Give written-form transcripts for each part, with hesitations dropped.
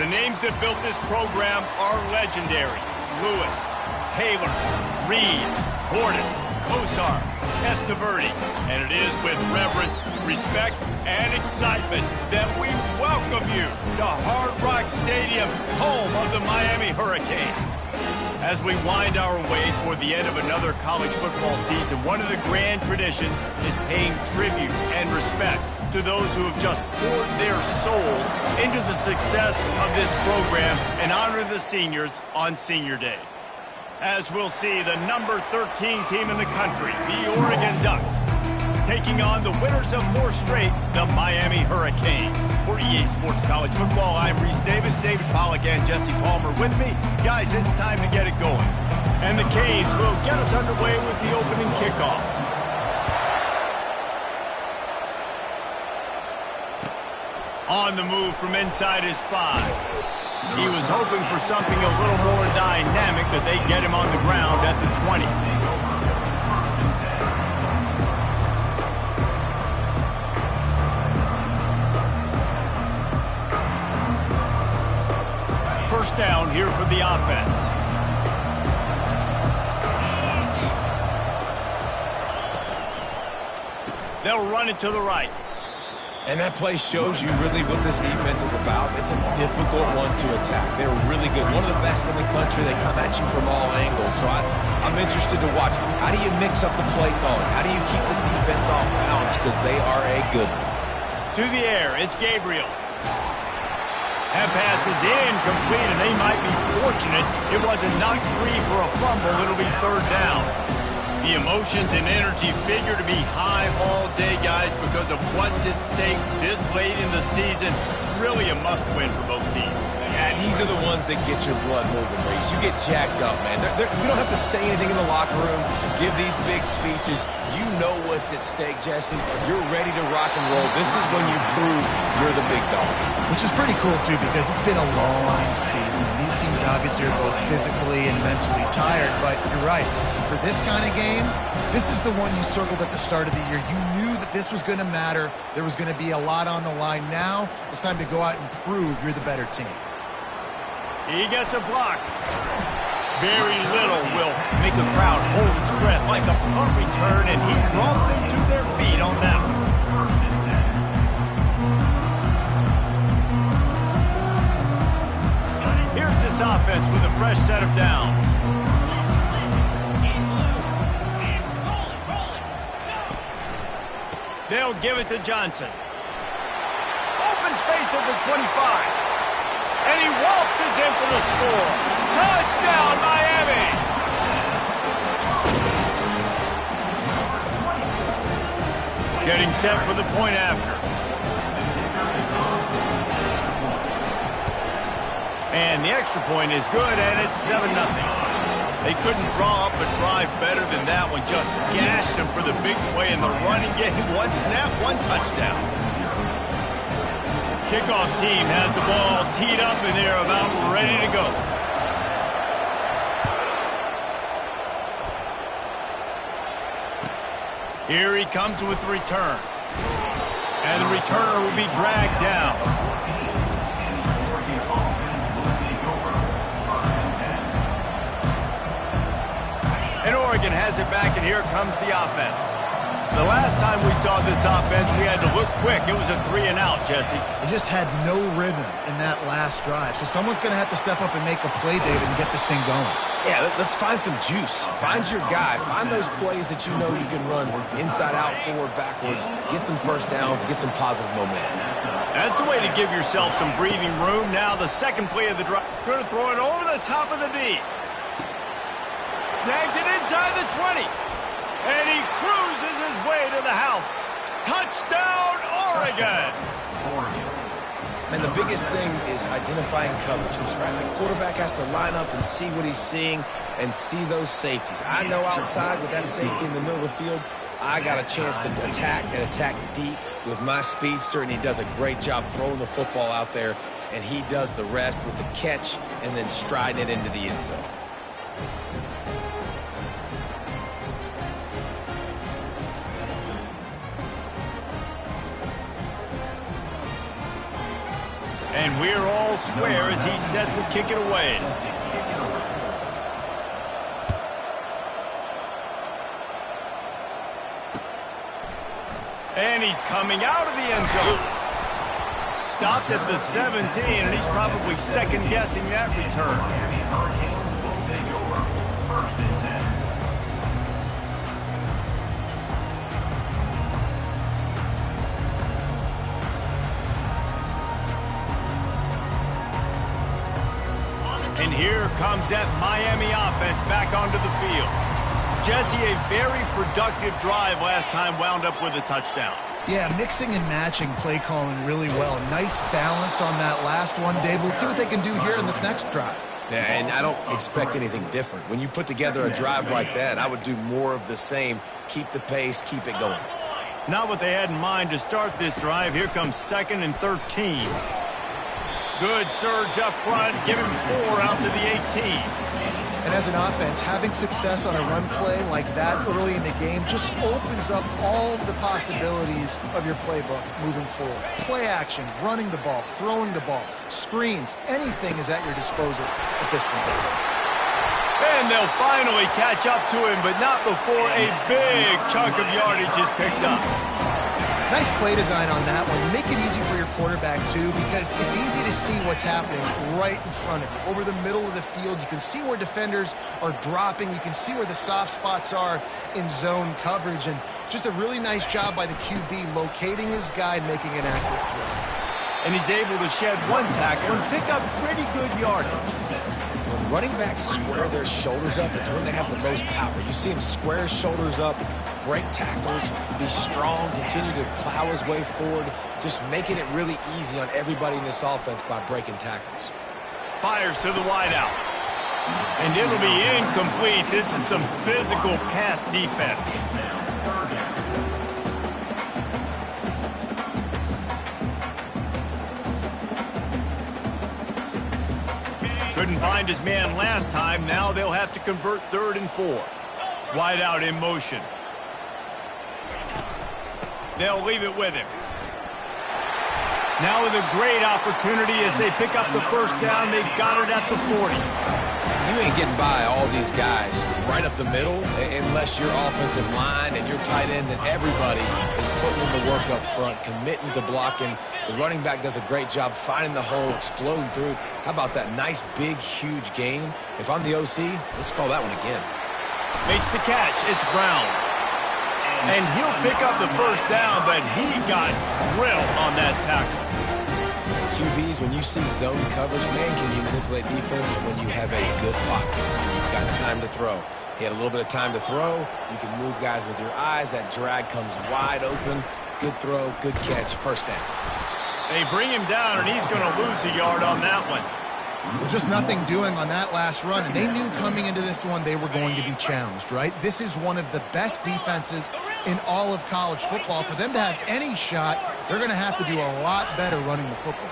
The names that built this program are legendary. Lewis, Taylor, Reed, Portis, Kosar, Testaverde. And it is with reverence, respect, and excitement that we welcome you to Hard Rock Stadium, home of the Miami Hurricanes. As we wind our way toward the end of another college football season, one of the grand traditions is paying tribute and respect to those who have just poured their souls into the success of this program and honor the seniors on Senior Day. As we'll see, the number 13 team in the country, the Oregon Ducks, taking on the winners of 4 straight, the Miami Hurricanes. For EA Sports College Football, I'm Reese Davis, David Pollack, and Jesse Palmer with me. Guys, it's time to get it going. And the Canes will get us underway with the opening kickoff. On the move from inside his 5. He was hoping for something a little more dynamic, but they get him on the ground at the 20. First down here for the offense. They'll run it to the right. And that play shows you really what this defense is about. It's a difficult one to attack. They're really good. One of the best in the country. They come at you from all angles. So I'm interested to watch. How do you mix up the play calling? How do you keep the defense off balance? Because they are a good one. To the air, it's Gabriel. That pass is incomplete, and they might be fortunate it wasn't knocked free for a fumble. It'll be 3rd down. The emotions and energy figure to be high all day, guys, because of what's at stake this late in the season. Really a must-win for both teams. Yeah, these are the ones that get your blood moving, Reese. You get jacked up, man. You don't have to say anything in the locker room, give these big speeches. You know what's at stake, Jesse. You're ready to rock and roll. This is when you prove you're the big dog. Which is pretty cool, too, because it's been a long season. These teams obviously are both physically and mentally tired, but you're right. For this kind of game, this is the one you circled at the start of the year. You knew that this was going to matter. There was going to be a lot on the line. Now it's time to go out and prove you're the better team. He gets a block. Very little will make a crowd hold its breath like a punt return, and he brought them to their feet on that one. Here's this offense with a fresh set of downs. They'll give it to Johnson. Open space at the 25. And he waltzes in for the score. Touchdown, Miami! Getting set for the point after. And the extra point is good, and it's 7-0. They couldn't draw up a drive better than that one. Just gashed them for the big play in the running game. 1 snap, 1 touchdown. Kickoff team has the ball teed up, and they're about ready to go. Here he comes with the return. And the returner will be dragged down. And Oregon has it back, and here comes the offense. The last time we saw this offense, we had to look quick. It was a 3-and-out, Jesse. They just had no rhythm in that last drive. So someone's going to have to step up and make a play, David, and get this thing going. Yeah, let's find some juice. Find your guy. Find those plays that you know you can run inside out, forward, backwards. Get some first downs. Get some positive momentum. That's the way to give yourself some breathing room. Now the second play of the drive. Going to throw it over the top of the D. Snags it inside the 20. And he cruises his way to the house. Touchdown, Oregon! And the biggest thing is identifying coverages, right? The quarterback has to line up and see what he's seeing and see those safeties. I know outside with that safety in the middle of the field, I got a chance to attack and attack deep with my speedster, and he does a great job throwing the football out there, and he does the rest with the catch and then striding it into the end zone. And we're all square as he's set to kick it away. And he's coming out of the end zone. Stopped at the 17, and he's probably second-guessing that return. And here comes that Miami offense back onto the field. Jesse, a very productive drive last time wound up with a touchdown. Yeah, mixing and matching play calling really well. Nice balance on that last one, Dave. Let's see what they can do here in this next drive. Yeah, and I don't expect anything different. When you put together a drive like that, I would do more of the same. Keep the pace, keep it going. Not what they had in mind to start this drive. Here comes 2nd and 13. Good surge up front. Give him 4 out to the 18. And as an offense, having success on a run play like that early in the game just opens up all the possibilities of your playbook moving forward. Play action, running the ball, throwing the ball, screens, anything is at your disposal at this point. And they'll finally catch up to him, but not before a big chunk of yardage is picked up. Nice play design on that one. You make it easy for your quarterback, too, because it's easy to see what's happening right in front of you. Over the middle of the field, you can see where defenders are dropping. You can see where the soft spots are in zone coverage. And just a really nice job by the QB locating his guy and making an accurate throw. And he's able to shed one tackle and pick up pretty good yardage. When running backs square their shoulders up, it's when they have the most power. You see him square his shoulders up, break tackles, be strong, continue to plow his way forward, just making it really easy on everybody in this offense by breaking tackles. Fires to the wideout. And it'll be incomplete. This is some physical pass defense. Couldn't find his man last time. Now they'll have to convert 3rd and 4. Wideout in motion. They'll leave it with him. Now with a great opportunity as they pick up the first down. They've got it at the 40. You ain't getting by all these guys right up the middle unless your offensive line and your tight ends and everybody is putting in the work up front, committing to blocking. The running back does a great job finding the hole, exploding through. How about that nice, big, huge gain? If I'm the OC, let's call that one again. Makes the catch. It's Brown. And he'll pick up the first down, but he got drilled on that tackle. QBs, when you see zone coverage, man, can you manipulate defense when you have a good pocket? You've got time to throw. He had a little bit of time to throw. You can move guys with your eyes. That drag comes wide open. Good throw, good catch, first down. They bring him down, and he's going to lose a yard on that one. Just nothing doing on that last run, and they knew coming into this one they were going to be challenged, right? This is one of the best defenses in all of college football. For them to have any shot, they're going to have to do a lot better running the football.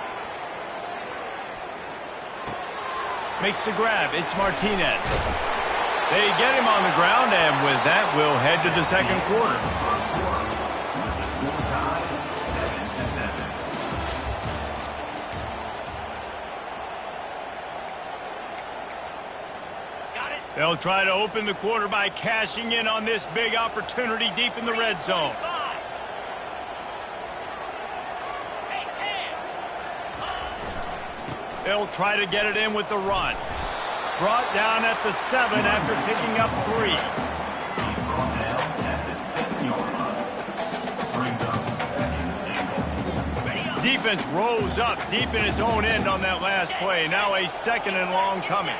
Makes the grab. It's Martinez. They get him on the ground, and with that, we'll head to the second quarter. They'll try to open the quarter by cashing in on this big opportunity deep in the red zone. They'll try to get it in with the run. Brought down at the 7 after picking up 3. Defense rose up deep in its own end on that last play. Now a 2nd and long coming.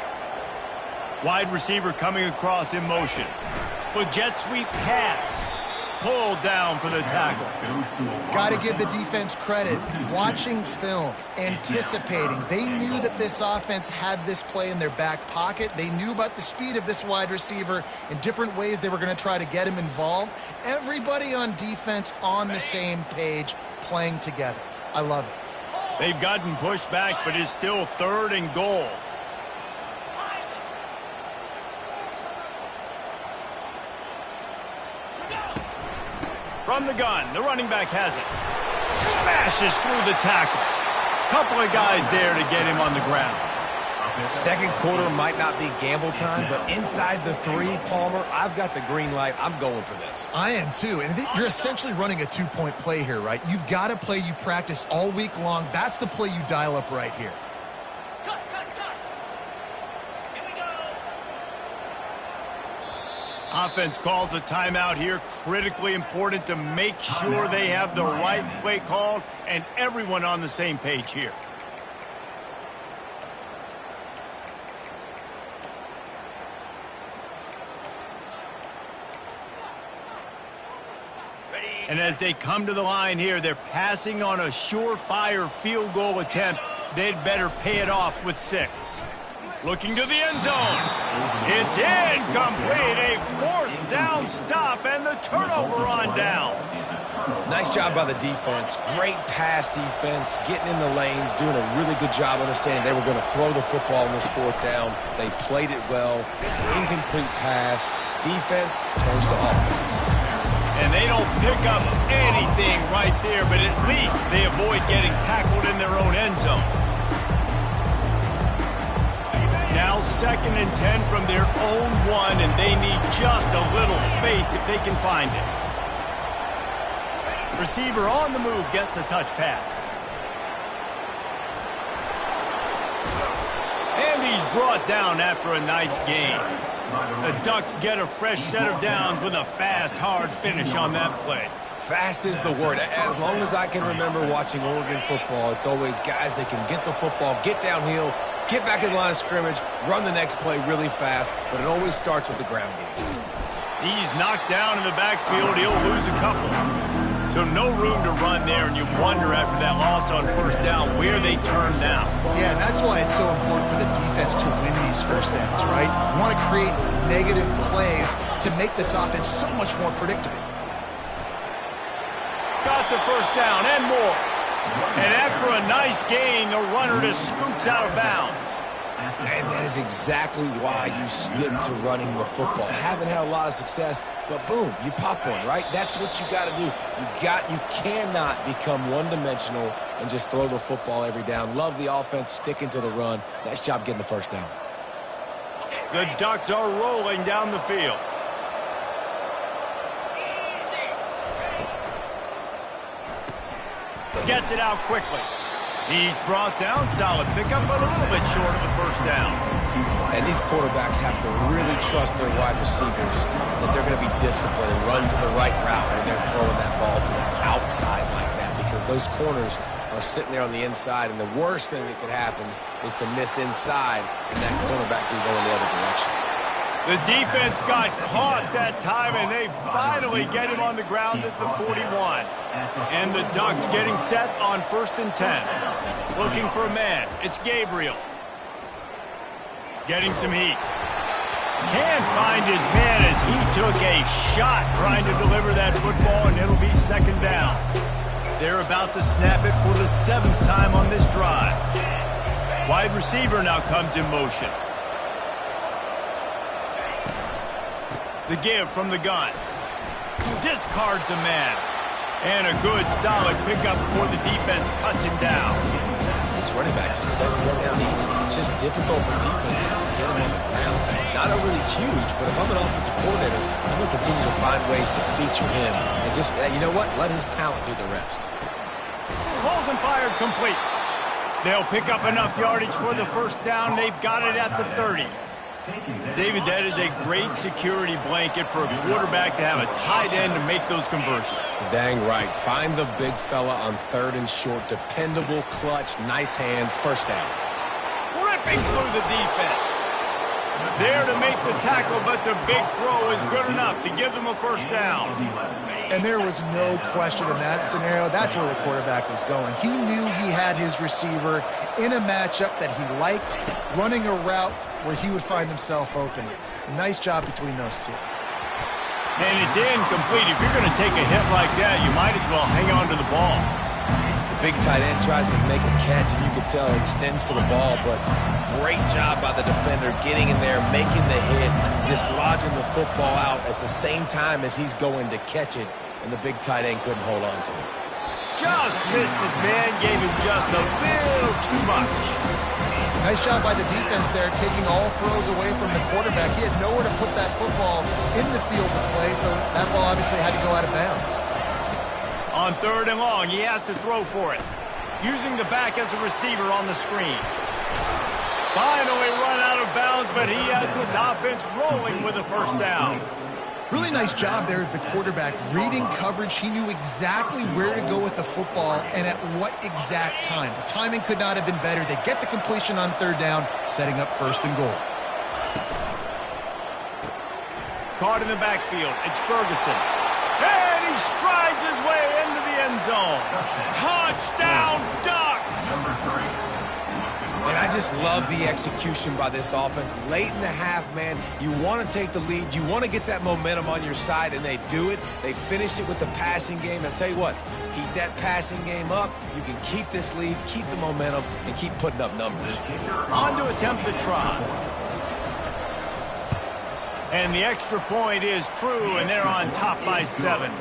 Wide receiver coming across in motion. For jet sweep pass. Pulled down for the tackle. Got to give the defense credit. Watching film, anticipating. They knew that this offense had this play in their back pocket. They knew about the speed of this wide receiver and different ways they were going to try to get him involved. Everybody on defense on the same page, playing together. I love it. They've gotten pushed back, but it's still 3rd and goal. From the gun, the running back has it. Smashes through the tackle. Couple of guys there to get him on the ground. Second quarter might not be gamble time, but inside the 3, Palmer, I've got the green light. I'm going for this. I am too, and you're essentially running a 2-point play here, right? You've got a play you practice all week long. That's the play you dial up right here. Offense calls a timeout here. Critically important to make sure they have the right play called and everyone on the same page here. And as they come to the line here, they're passing on a surefire field goal attempt. They'd better pay it off with 6. Looking to the end zone. It's incomplete. A 4th down stop and the turnover on downs. Nice job by the defense. Great pass defense, getting in the lanes, doing a really good job understanding they were going to throw the football on this 4th down. They played it well. Incomplete pass. Defense turns to offense. And they don't pick up anything right there, but at least they avoid getting tackled in their own end zone. Now 2nd and 10 from their own 1, and they need just a little space if they can find it. Receiver on the move gets the touch pass. And he's brought down after a nice gain. The Ducks get a fresh set of downs with a fast, hard finish on that play. Fast is the word. As long as I can remember watching Oregon football, it's always guys that can get the football, get downhill, get back in the line of scrimmage, run the next play really fast, but it always starts with the ground game. He's knocked down in the backfield. He'll lose a couple. So no room to run there, and you wonder after that loss on 1st down where they turn now. Yeah, and that's why it's so important for the defense to win these 1st downs, right? You want to create negative plays to make this offense so much more predictable. Got the 1st down and more. And after a nice gain, the runner just scoops out of bounds. And that is exactly why you stick to running the football. Haven't had a lot of success, but boom, you pop one, right? That's what you got to do. You cannot become one-dimensional and just throw the football every down. Love the offense sticking to the run. Nice job getting the 1st down. The Ducks are rolling down the field. Gets it out quickly. He's brought down. Solid pickup, but a little bit short of the 1st down. And these quarterbacks have to really trust their wide receivers that they're going to be disciplined and run to the right route when they're throwing that ball to the outside like that, because those corners are sitting there on the inside, and the worst thing that could happen is to miss inside and that cornerback can go in the other direction. The defense got caught that time, and they finally get him on the ground at the 41. And the Ducks getting set on 1st and 10. Looking for a man. It's Gabriel. Getting some heat. Can't find his man as he took a shot trying to deliver that football, and it'll be 2nd down. They're about to snap it for the 7th time on this drive. Wide receiver now comes in motion. The give from the gun. Discards a man. And a good, solid pickup before the defense cuts him down. This running back just doesn't go down easy. It's just difficult for defenses to get him on the ground. Not overly huge, but if I'm an offensive coordinator, I'm going to continue to find ways to feature him. And just, you know what? Let his talent do the rest. Balls and fired complete. They'll pick up enough yardage for the 1st down. They've got it at the 30. David, that is a great security blanket for a quarterback to have a tight end to make those conversions. Dang right. Find the big fella on 3rd and short. Dependable, clutch, nice hands. 1st down. Ripping through the defense. There to make the tackle, but the big throw is good enough to give them a 1st down. And there was no question in that scenario. That's where the quarterback was going. He knew he had his receiver in a matchup that he liked, running a route where he would find himself open. Nice job between those two. And it's incomplete. If you're going to take a hit like that, you might as well hang on to the ball. The big tight end tries to make a catch, and you can tell he extends for the ball, but great job by the defender getting in there, making the hit, dislodging the football out at the same time as he's going to catch it, and the big tight end couldn't hold on to it. Just missed his man, gave him just a little too much. Nice job by the defense there, taking all throws away from the quarterback. He had nowhere to put that football in the field to play, so that ball obviously had to go out of bounds. On 3rd and long, he has to throw for it. Using the back as a receiver on the screen. Finally run out of bounds, but he has this offense rolling with a first down. Really nice job there of the quarterback. Reading coverage, he knew exactly where to go with the football and at what exact time. The timing could not have been better. They get the completion on 3rd down, setting up 1st and goal. Caught in the backfield. It's Ferguson. And he strides his way into the end zone. Touchdown, Ducks! And I just love the execution by this offense. Late in the half, man, you want to take the lead. You want to get that momentum on your side, and they do it. They finish it with the passing game. I'll tell you what, keep that passing game up. You can keep this lead, keep the momentum, and keep putting up numbers. On to attempt the try. And the extra point is true, and they're on top by 7.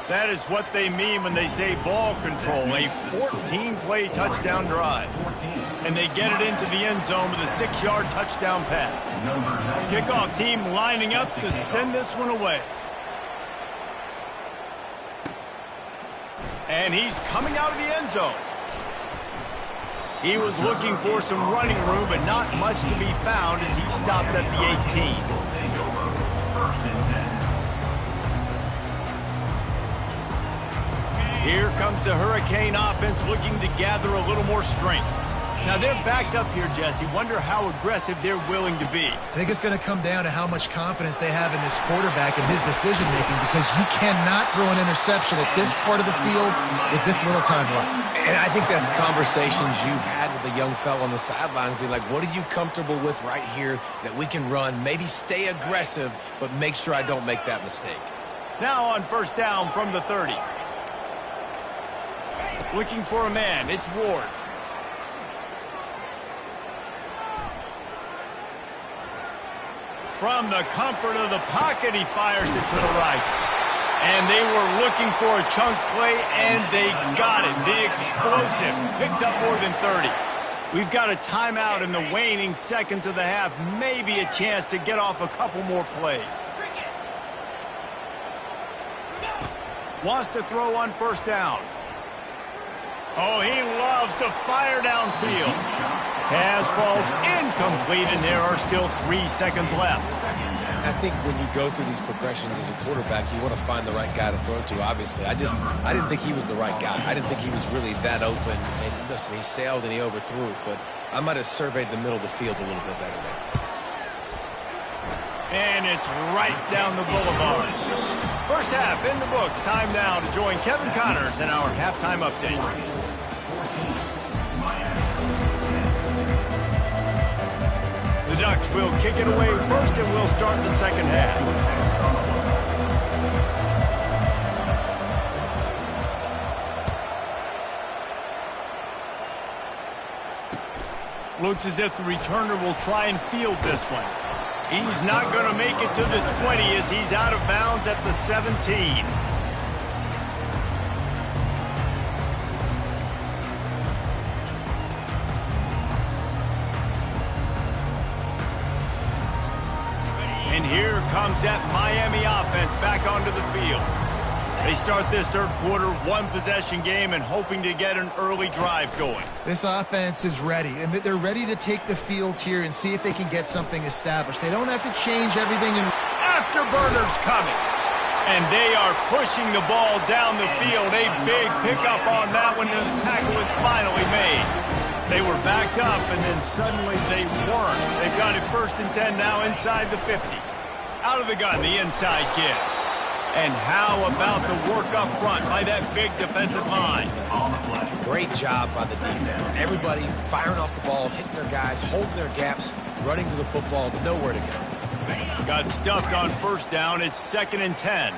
That is what they mean when they say ball control, a 14-play touchdown drive. And they get it into the end zone with a 6-yard touchdown pass. Kickoff team lining up to send this one away. And he's coming out of the end zone. He was looking for some running room, but not much to be found as he stopped at the 18. Here comes the Hurricane offense looking to gather a little more strength. Now they're backed up here, Jesse. Wonder how aggressive they're willing to be. I think it's going to come down to how much confidence they have in this quarterback and his decision-making, because you cannot throw an interception at this part of the field with this little time left. And I think that's conversations you've had with a young fella on the sidelines. Be like, what are you comfortable with right here that we can run? Maybe stay aggressive, but make sure I don't make that mistake. Now on 1st down from the 30. Looking for a man. It's Ward. From the comfort of the pocket, he fires it to the right. And they were looking for a chunk play, and they got it. The explosive picks up more than 30. We've got a timeout in the waning seconds of the half. Maybe a chance to get off a couple more plays. Wants to throw on 1st down. Oh, he loves to fire downfield. Pass falls incomplete, and there are still 3 seconds left. I think when you go through these progressions as a quarterback, you want to find the right guy to throw to, obviously. I didn't think he was the right guy. I didn't think he was really that open. And listen, he sailed and he overthrew it, but I might have surveyed the middle of the field a little bit better there. And it's right down the boulevard. First half in the books. Time now to join Kevin Connors in our halftime update. The Ducks will kick it away first, and we'll start the second half. Looks as if the returner will try and field this one. He's not going to make it to the 20 as he's out of bounds at the 17. And here comes that Miami offense back onto the field. They start this third quarter, 1-possession game, and hoping to get an early drive going. This offense is ready, and they're ready to take the field here and see if they can get something established. They don't have to change everything. Afterburners coming. And they are pushing the ball down the field. A big pickup on that one, and the tackle is finally made. They were backed up, and then suddenly they weren't. They've got it 1st and 10 now inside the 50. Out of the gun, the inside give. And how about the work up front by that big defensive line? Great job by the defense. Everybody firing off the ball, hitting their guys, holding their gaps, running to the football, nowhere to go. Got stuffed on 1st down. It's 2nd and 10.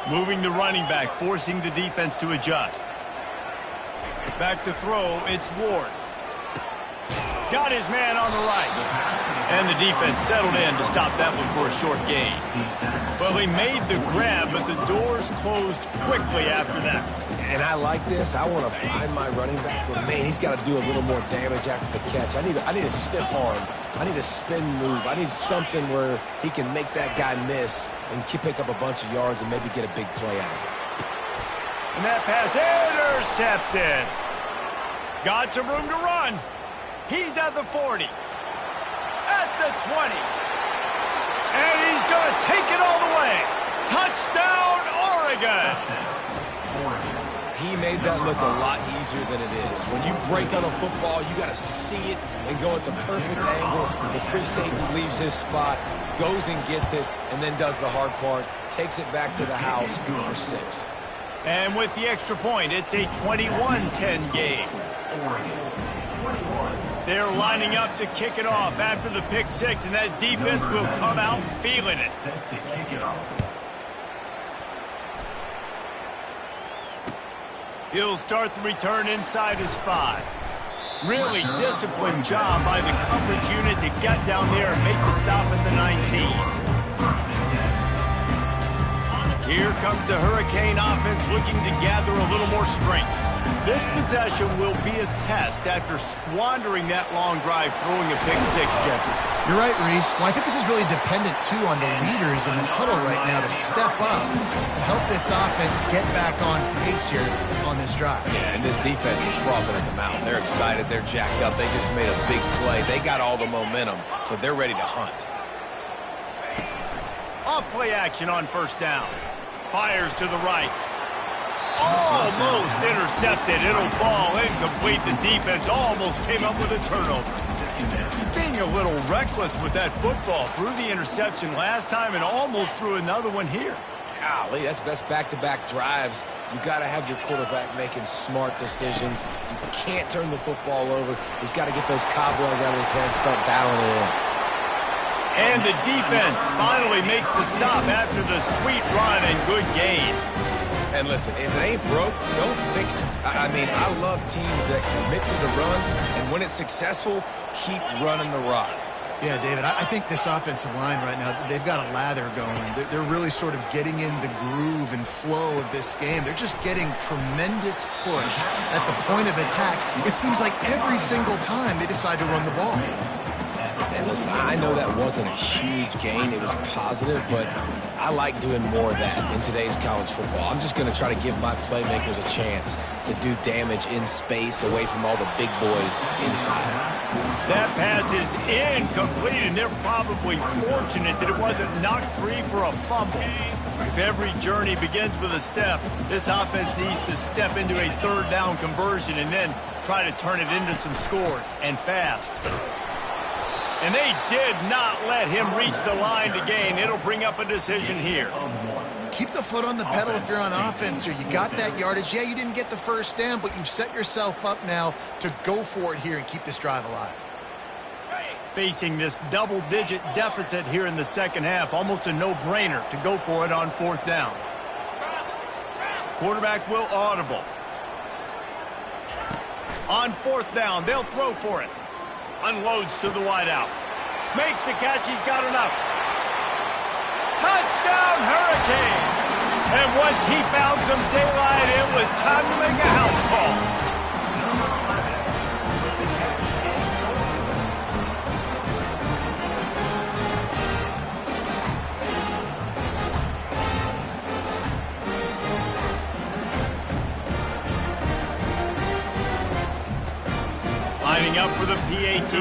Moving the running back, forcing the defense to adjust. Back to throw, it's Ward. Got his man on the right. And the defense settled in to stop that one for a short gain. Well, he made the grab, but the doors closed quickly after that. And I like this. I want to find my running back, but man, he's got to do a little more damage after the catch. I need a stiff arm. I need a spin move. I need something where he can make that guy miss and pick up a bunch of yards and maybe get a big play out of it. And that pass intercepted. Got some room to run. He's at the 40. At the 20. And he's going to take it all the way. Touchdown, Oregon. He made that look a lot easier than it is. When you break on a football, you got to see it and go at the perfect angle. The free safety leaves his spot, goes and gets it, and then does the hard part, takes it back to the house for 6. And with the extra point, it's a 21-10 game. They're lining up to kick it off after the pick 6, and that defense will come out feeling it. He'll start the return inside his 5. Really disciplined job by the coverage unit to get down there and make the stop at the 19. Here comes the Hurricane offense looking to gather a little more strength. This possession will be a test after squandering that long drive throwing a pick 6, Jesse. You're right, Reese. Well, I think this is really dependent, too, on the leaders in this huddle right now to step up and help this offense get back on pace here on this drive. Yeah, and this defense is frothing at the mouth. They're excited. They're jacked up. They just made a big play. They got all the momentum, so they're ready to hunt. Off play action on first down. Fires to the right. Almost intercepted. It'll fall incomplete. The defense almost came up with a turnover. He's being a little reckless with that football. Threw the interception last time and almost threw another one here. Golly, that's back-to-back drives. You got to have your quarterback making smart decisions. You can't turn the football over. He's got to get those cobwebs out of his head and start dialing it in. And the defense finally makes the stop after the sweet run and good gain. And listen, if it ain't broke, don't fix it. I mean, I love teams that commit to the run, and when it's successful, keep running the rock. Yeah, David, I think this offensive line right now, they've got a lather going. They're really sort of getting in the groove and flow of this game. They're just getting tremendous push at the point of attack. It seems like every single time they decide to run the ball. And listen, I know that wasn't a huge gain. It was positive, but I like doing more of that in today's college football. I'm just going to try to give my playmakers a chance to do damage in space away from all the big boys inside. That pass is incomplete, and they're probably fortunate that it wasn't knocked free for a fumble. If every journey begins with a step, this offense needs to step into a third down conversion and then try to turn it into some scores, and fast. And they did not let him reach the line to gain. It'll bring up a decision here. Keep the foot on the pedal if you're on offense here. You got that yardage. Yeah, you didn't get the first down, but you've set yourself up now to go for it here and keep this drive alive. Facing this double-digit deficit here in the second half, almost a no-brainer to go for it on fourth down. Quarterback will audible. On fourth down, they'll throw for it. Unloads to the wideout. Makes the catch. He's got enough. Touchdown, Hurricane! And once he found some daylight, it was time to make a house call. Lining up for the PAT.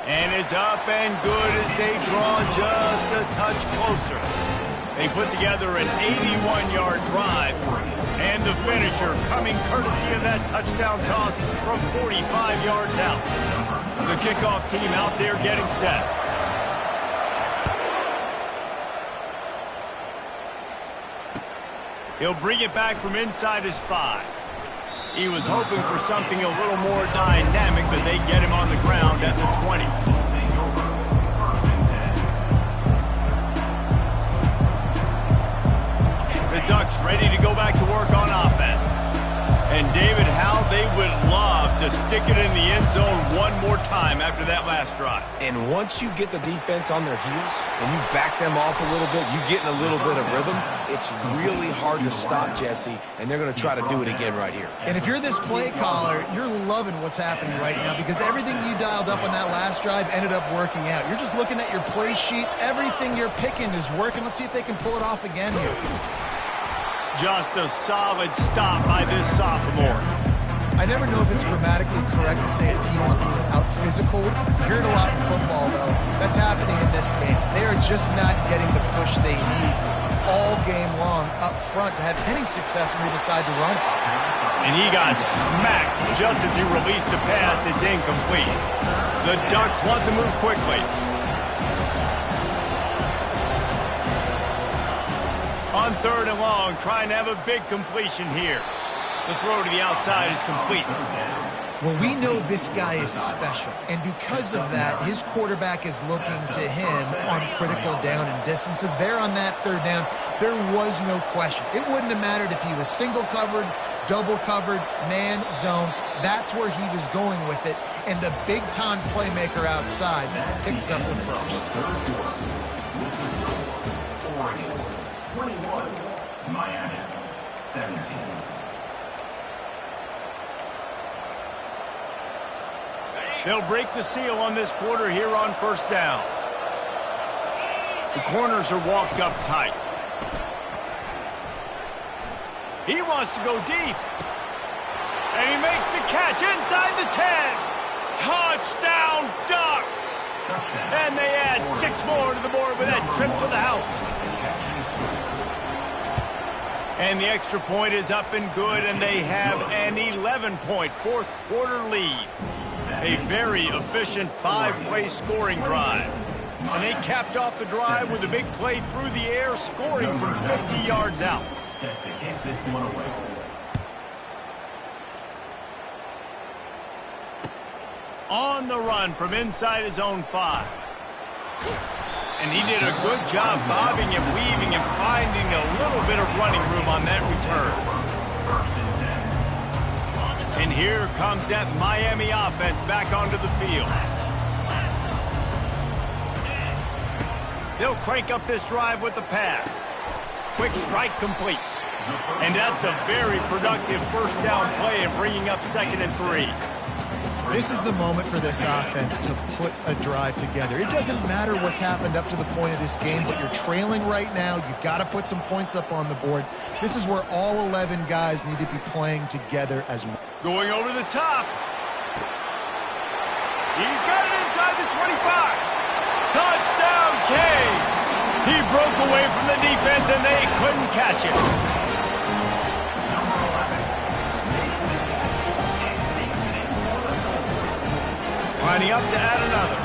And it's up and good as they draw just a touch closer. They put together an 81-yard drive. And the finisher coming courtesy of that touchdown toss from 45 yards out. The kickoff team out there getting set. He'll bring it back from inside his 5. He was hoping for something a little more dynamic, but they get him on the ground at the 20. The Ducks ready to go back to work on offense. And David, how they would love to stick it in the end zone one more time after that last drive. And once you get the defense on their heels and you back them off a little bit, you get in a little bit of rhythm, it's really hard to stop, Jesse, and they're going to try to do it again right here. And if you're this play caller, you're loving what's happening right now because everything you dialed up on that last drive ended up working out. You're just looking at your play sheet. Everything you're picking is working. Let's see if they can pull it off again here. Just a solid stop by this sophomore. I never know if it's grammatically correct to say a team is being out-physical. You hear it a lot in football, though. That's happening in this game. They are just not getting the push they need all game long up front to have any success when they decide to run it. And he got smacked just as he released the pass. It's incomplete. The Ducks want to move quickly. On 3rd and long, trying to have a big completion here. The throw to the outside is complete. Well, we know this guy is special, and because of that, his quarterback is looking to him on critical down and distances. There on that 3rd down, there was no question. It wouldn't have mattered if he was single covered, double covered, man, zone. That's where he was going with it, and the big-time playmaker outside picks up the first. Oregon, 21, Miami, 17. They'll break the seal on this quarter here on 1st down. The corners are walked up tight. He wants to go deep. And he makes the catch inside the 10. Touchdown, Ducks! And they add 6 more to the board with that trip to the house. And the extra point is up and good, and they have an 11-point 4th quarter lead. A very efficient 5-play scoring drive. And they capped off the drive with a big play through the air, scoring from 50 yards out. Set to get this one away. On the run from inside his own 5. And he did a good job bobbing and weaving and finding a little bit of running room on that return. And here comes that Miami offense back onto the field. They'll crank up this drive with the pass. Quick strike complete. And that's a very productive 1st down play and bringing up 2nd and 3. This is the moment for this offense to put a drive together. It doesn't matter what's happened up to the point of this game, but you're trailing right now. You've got to put some points up on the board. This is where all 11 guys need to be playing together as one. Going over the top. He's got it inside the 25. Touchdown, Canes! He broke away from the defense and they couldn't catch it. Lining up to add another.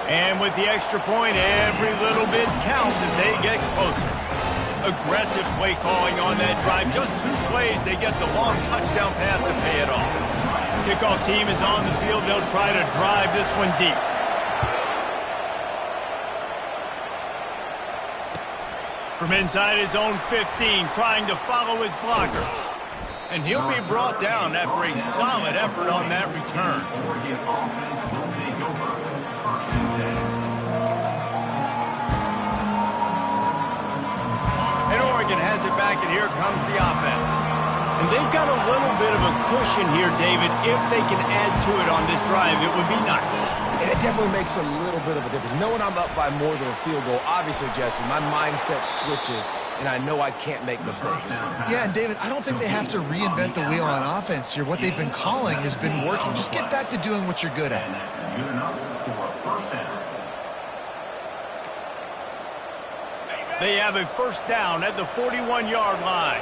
And with the extra point, every little bit counts as they get closer. Aggressive play calling on that drive. Just 2 plays, they get the long touchdown pass to pay it off. Kickoff team is on the field. They'll try to drive this one deep. From inside his own 15, trying to follow his blockers. And he'll be brought down after a solid effort on that return. Oregon offense will take over. 1st and 10. And Oregon has it back, and here comes the offense. And they've got a little bit of a cushion here, David. If they can add to it on this drive, it would be nice. And it definitely makes a little bit of a difference. Knowing I'm up by more than a field goal, obviously, Jesse, my mindset switches, and I know I can't make mistakes. Yeah, and David, I don't think they have to reinvent the wheel on offense here. What they've been calling has been working. Just get back to doing what you're good at. And that's good enough for 1st down. They have a 1st down at the 41-yard line.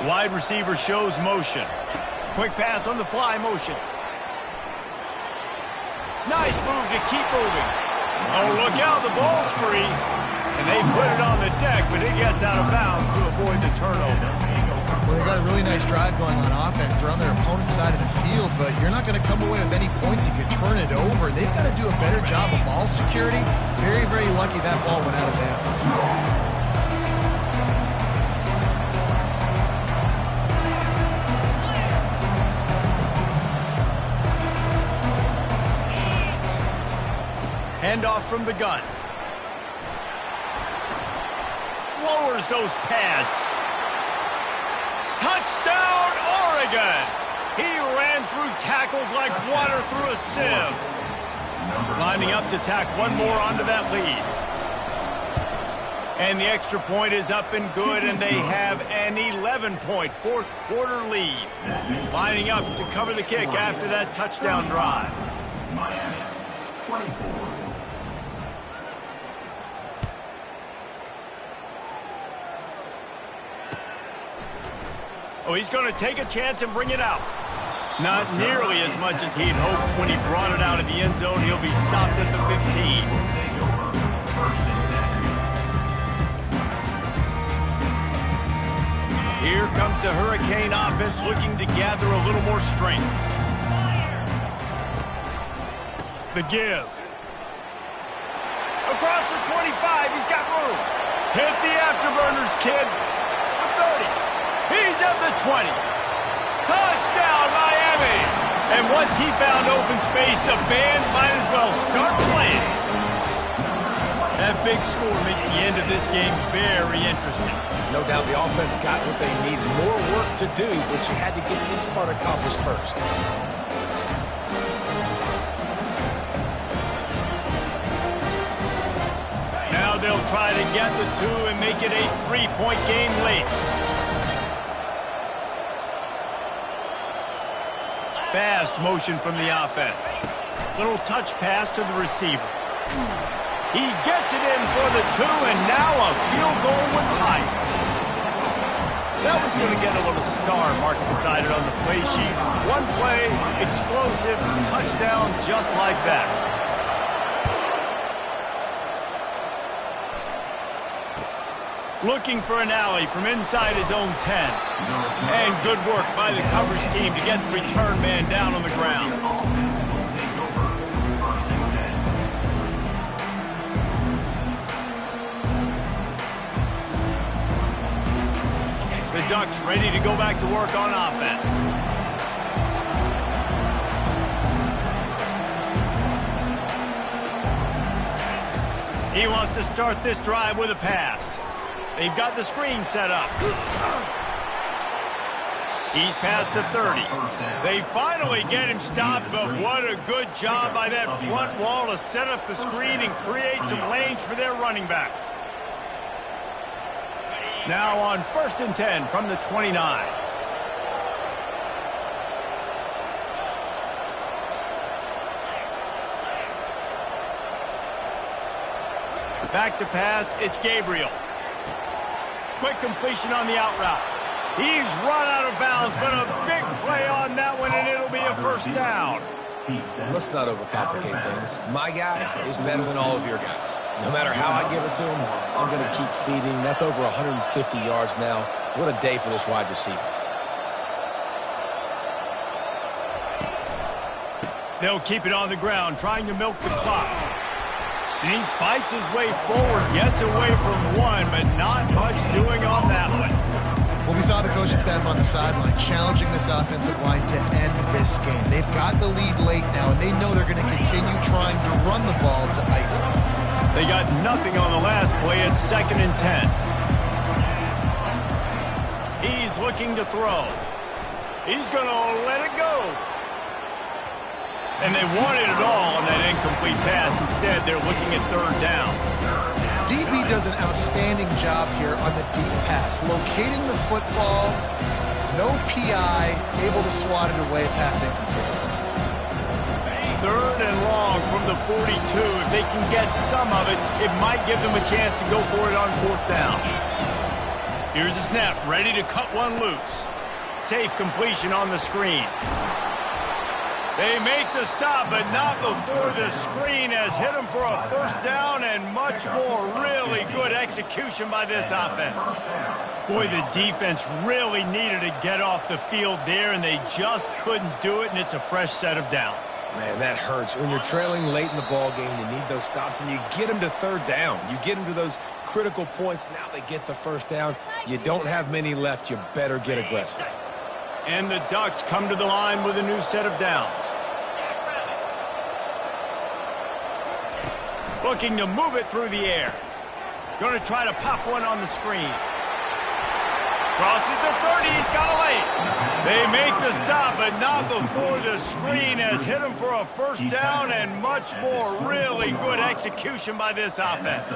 Wide receiver shows motion. Quick pass on the fly motion. Nice move to keep moving. Oh, look out, the ball's free. And they put it on the deck, but it gets out of bounds to avoid the turnover. Well, they got a really nice drive going on offense. They're on their opponent's side of the field, but you're not going to come away with any points if you turn it over. They've got to do a better job of ball security. Very, very lucky that ball went out of bounds. Handoff from the gun. Lowers those pads. Touchdown, Oregon! He ran through tackles like water through a sieve. Lining up to tack one more onto that lead. And the extra point is up and good, and they have an 11-point fourth quarter lead. Lining up to cover the kick after that touchdown drive. Miami, 24. Oh, he's going to take a chance and bring it out. Not nearly as much as he'd hoped when he brought it out of the end zone. He'll be stopped at the 15. Here comes the Hurricane offense looking to gather a little more strength. The give. Across the 25, he's got room. Hit the afterburners, kid. The 30. He's at the 20. Touchdown, Miami! And once he found open space, the band might as well start playing. That big score makes the end of this game very interesting. No doubt the offense got what they needed. More work to do, but you had to get this part accomplished first. Now they'll try to get the two and make it a 3-point game late. Fast motion from the offense. Little touch pass to the receiver. He gets it in for the 2, and now a field goal with time. That one's going to get a little star marked beside it on the play sheet. One play, explosive, touchdown just like that. Looking for an alley from inside his own 10. And good work by the coverage team to get the return man down on the ground. The Ducks ready to go back to work on offense. He wants to start this drive with a pass. They've got the screen set up. He's past the 30. They finally get him stopped, but what a good job by that front wall to set up the screen and create some lanes for their running back. Now on 1st and 10 from the 29. Back to pass, it's Gabriel. Quick completion on the out route. He's run out of bounds, but a big play on that one, and it'll be a first down. Let's not overcomplicate things. My guy is better than all of your guys. No matter how I give it to him, I'm going to keep feeding. That's over 150 yards now. What a day for this wide receiver. They'll keep it on the ground, trying to milk the clock. And he fights his way forward, gets away from one, but not much doing on that one. Well, we saw the coaching staff on the sideline challenging this offensive line to end this game. They've got the lead late now, and they know they're going to continue trying to run the ball to ice it. They got nothing on the last play. It's 2nd and 10. He's looking to throw. He's going to let it go. And they wanted it all on that incomplete pass. Instead, they're looking at 3rd down. DB does an outstanding job here on the deep pass. Locating the football, no PI, able to swat it away, passing. 3rd and long from the 42. If they can get some of it, it might give them a chance to go for it on 4th down. Here's the snap, ready to cut one loose. Safe completion on the screen. They make the stop, but not before the screen has hit them for a first down and much more. Really good execution by this offense. Boy, the defense really needed to get off the field there, and they just couldn't do it, and it's a fresh set of downs. Man, that hurts. When you're trailing late in the ball game, you need those stops, and you get them to third down. You get them to those critical points. Now they get the first down. You don't have many left. You better get aggressive. And the Ducks come to the line with a new set of downs. Looking to move it through the air. Going to try to pop one on the screen. Crosses the 30, he's got a lane. They make the stop, but not before the screen has hit him for a first down and much more. Really good execution by this offense.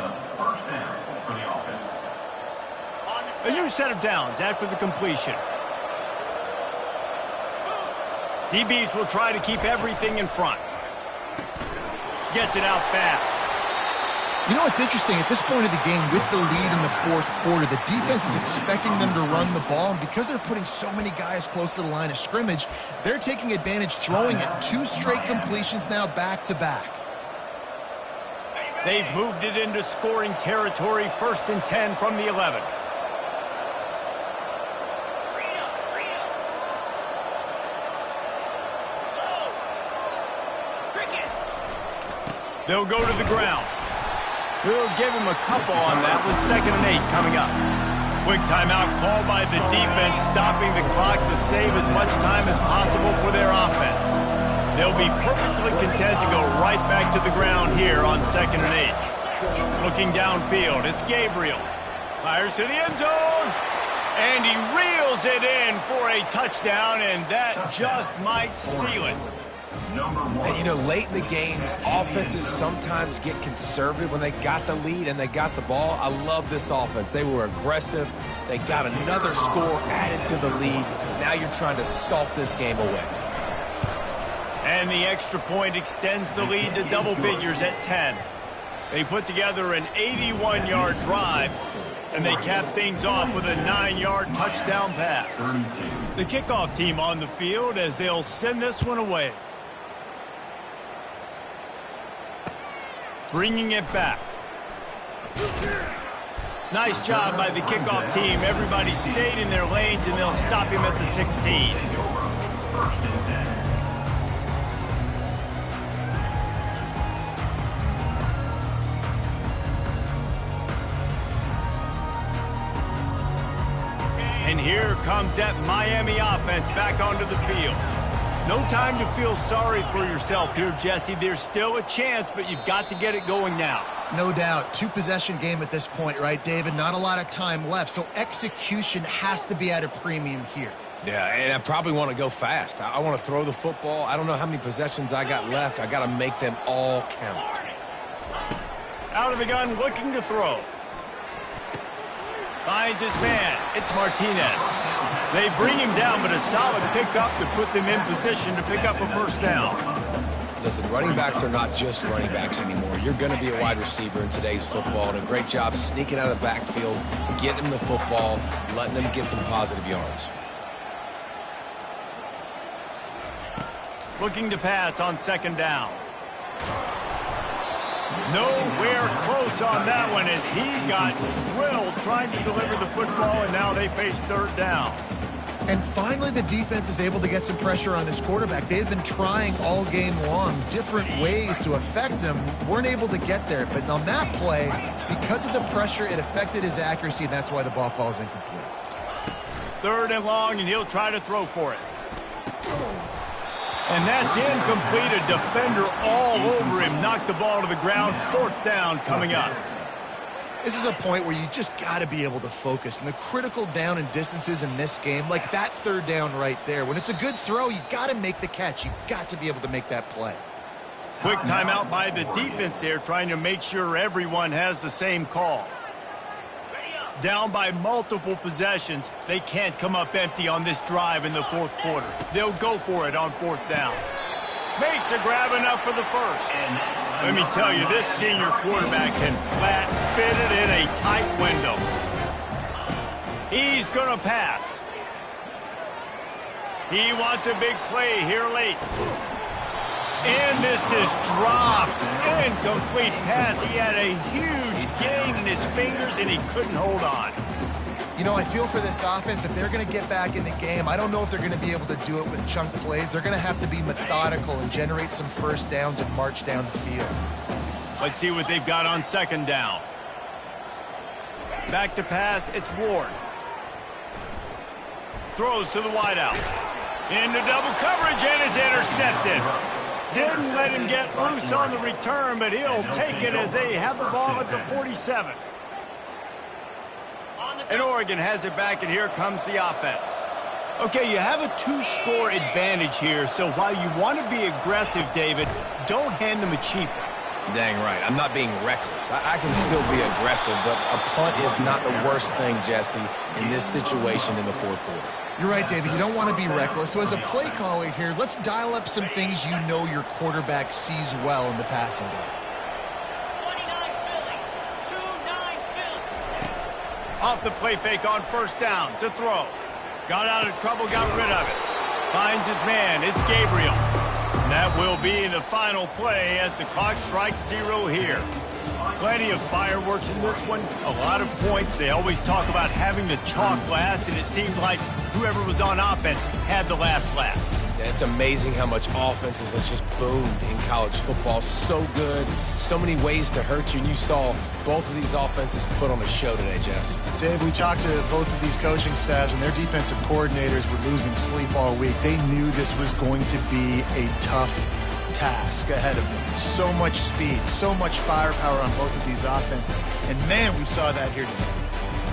A new set of downs after the completion. DBs will try to keep everything in front. Gets it out fast. You know, it's interesting. At this point of the game, with the lead in the fourth quarter, the defense is expecting them to run the ball, and because they're putting so many guys close to the line of scrimmage, they're taking advantage, throwing it 2 straight completions now back-to-back. They've moved it into scoring territory, 1st and 10 from the 11. They'll go to the ground. We'll give him a couple on that with 2nd and 8 coming up. Quick timeout called by the defense, stopping the clock to save as much time as possible for their offense. They'll be perfectly content to go right back to the ground here on 2nd and 8. Looking downfield, it's Gabriel. Fires to the end zone. And he reels it in for a touchdown, and that just might seal it. And, you know, late in the games, offenses sometimes get conservative when they got the lead and they got the ball. I love this offense. They were aggressive. They got another score added to the lead. Now you're trying to salt this game away. And the extra point extends the lead to double figures at 10. They put together an 81-yard drive, and they cap things off with a 9-yard touchdown pass. The kickoff team on the field as they'll send this one away. Bringing it back. Nice job by the kickoff team. Everybody stayed in their lanes, and they'll stop him at the 16. And here comes that Miami offense back onto the field. No time to feel sorry for yourself here, Jesse. There's still a chance, but you've got to get it going now. No doubt. 2-possession game at this point, right, David? Not a lot of time left, so execution has to be at a premium here. Yeah, and I probably want to go fast. I want to throw the football. I don't know how many possessions I got left. I got to make them all count. Out of the gun, looking to throw. Finds his man. It's Martinez. They bring him down, but a solid pickup to put them in position to pick up a first down. Listen, running backs are not just running backs anymore. You're going to be a wide receiver in today's football, and a great job sneaking out of the backfield, getting them the football, letting them get some positive yards. Looking to pass on 2nd down. Nowhere close on that one as he got drilled trying to deliver the football, and now they face 3rd down. And finally, the defense is able to get some pressure on this quarterback. They had been trying all game long different ways to affect him, weren't able to get there. But on that play, because of the pressure, it affected his accuracy, and that's why the ball falls incomplete. 3rd and long, and he'll try to throw for it. And that's incomplete. A defender all over him. Knocked the ball to the ground. 4th down coming up. This is a point where you just got to be able to focus. And the critical down and distances in this game, like that 3rd down right there, when it's a good throw, you got to make the catch. You got to be able to make that play. Quick timeout by the defense there, trying to make sure everyone has the same call. Down by multiple possessions, they can't come up empty on this drive in the 4th quarter. They'll go for it on 4th down. Makes a grab enough for the first. Let me tell you, this senior quarterback can flat fit it in a tight window. He's going to pass. He wants a big play here late. And this is dropped. Incomplete pass. He had a huge gain in his fingers, and he couldn't hold on. You know, I feel for this offense, if they're going to get back in the game, I don't know if they're going to be able to do it with chunk plays. They're going to have to be methodical and generate some first downs and march down the field. Let's see what they've got on second down. Back to pass, it's Ward. Throws to the wideout. Into double coverage, and it's intercepted. Didn't let him get loose on the return, but he'll take it as they have the ball at the 47. And Oregon has it back, and here comes the offense. Okay, you have a 2-score advantage here, so while you want to be aggressive, David, don't hand them a cheap one. Dang right. I'm not being reckless. I can still be aggressive, but a punt is not the worst thing, Jesse, in this situation in the fourth quarter. You're right, David. You don't want to be reckless. So as a play caller here, let's dial up some things you know your quarterback sees well in the passing game. Off the play fake on first down to throw. Got out of trouble, got rid of it. Finds his man. It's Gabriel. And that will be the final play as the clock strikes 0 here. Plenty of fireworks in this one. A lot of points. They always talk about having the chalk last, and it seemed like whoever was on offense had the last laugh. Yeah, it's amazing how much offenses have just boomed in college football. So good. So many ways to hurt you. And you saw both of these offenses put on a show today, Jess. Dave, we talked to both of these coaching staffs, and their defensive coordinators were losing sleep all week. They knew this was going to be a tough task ahead of them. So much speed, so much firepower on both of these offenses. And, man, we saw that here today.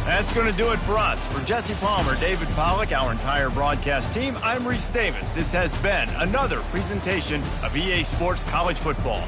That's going to do it for us. For Jesse Palmer, David Pollack, our entire broadcast team, I'm Reese Davis. This has been another presentation of EA Sports College Football.